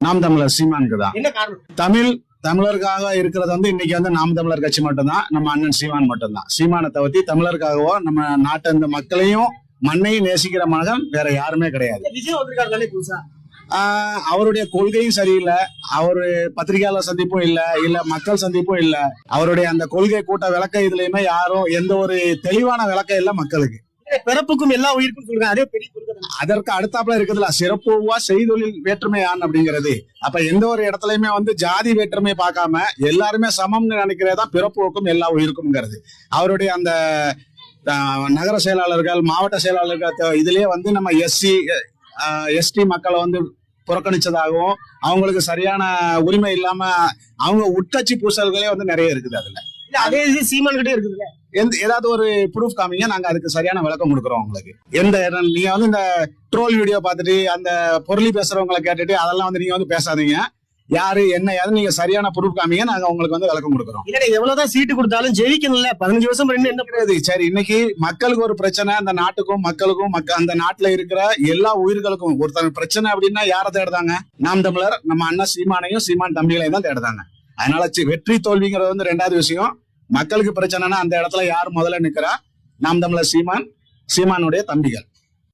நாம் தமிழர் சீமானுக்கு தான். என்ன காரணம்? தமிழருக்காக இருக்கிறது வந்து இன்னைக்கு வந்து நாம் தமிழர் கட்சி மட்டும்தான், நம்ம அண்ணன் சீமான் மட்டும்தான். சீமானை தவிர்த்து தமிழருக்காகவோ நம்ம நாட்டு இந்த மக்களையும் மண்ணையும் நேசிக்கிற மகன் வேற யாருமே கிடையாது. விஜய் வந்திருக்காரு புதுசா. அவருடைய கொள்கையும் சரியில்லை, அவரு பத்திரிகையாளர் சந்திப்பும் இல்ல மக்கள் சந்திப்பும் இல்ல. அவருடைய அந்த கொள்கை கூட்ட விளக்க இதுலயுமே யாரும் எந்த ஒரு தெளிவான விளக்கம் இல்ல மக்களுக்கு. பிறப்புக்கும் எல்லா உயிருக்கும் சொல்லுங்க, அதே பெரிய கொள்கை. அதற்கு அடுத்தாப்புல இருக்குதுல சிறப்புவா செய்தொழில் வேற்றுமையான் அப்படிங்கிறது. அப்ப எந்த ஒரு இடத்துலயுமே வந்து ஜாதி வேற்றுமை பார்க்காம எல்லாருமே சமம்னு நினைக்கிறதான் பிறப்புக்கும் எல்லா உயிருக்கும்ங்கிறது. அவருடைய அந்த நகர செயலாளர்கள் மாவட்ட செயலாளர்கள் இதுலயே வந்து நம்ம எஸ்டி மக்களை வந்து புறக்கணிச்சதாகவும் அவங்களுக்கு சரியான உரிமை இல்லாம அவங்க உட்கட்சி பூசல்களே வந்து நிறைய இருக்குது. அதுல அதே சீமான் கிட்டே இருக்குதுல்ல, ஏதாவது ஒரு ப்ரூஃப் காமிங்க, நாங்க அதுக்கு சரியான விளக்கம் கொடுக்குறோம் உங்களுக்கு. நீங்க வந்து இந்த ட்ரோல் வீடியோ பார்த்துட்டு அந்த பொருளி பேசுறவங்களை கேட்டுட்டு அதெல்லாம் வந்து நீங்க வந்து பேசாதீங்க. யாரு என்ன ஏதாவது நீங்க சரியான ப்ரூஃப் காமிங்க, நாங்க உங்களுக்கு வந்து விளக்கம் கொடுக்குறோம். இல்ல எவ்வளவுதான் சீட்டு கொடுத்தாலும் ஜெயிக்கணும்ல, 15 வருஷம் என்ன கிடையாது. சரி, இன்னைக்கு மக்களுக்கு ஒரு பிரச்சனை, அந்த நாட்டுக்கும் மக்களுக்கும் அந்த நாட்டுல இருக்கிற எல்லா உயிர்களுக்கும் ஒருத்தர் பிரச்சனை அப்படின்னா யாரை தேடுதாங்க? நாம் தமிழர் நம்ம அண்ணன் சீமானையும் சீமான் தம்பிகளையும் தான் தேடுதாங்க. அதனால வெற்றி தோல்விங்கிறது வந்து ரெண்டாவது விஷயம். மக்களுக்கு பிரச்சனைனா அந்த இடத்துல யார் முதல்ல நிக்கிறா? நாம் தமிழர் சீமானுடைய தம்பிகள்.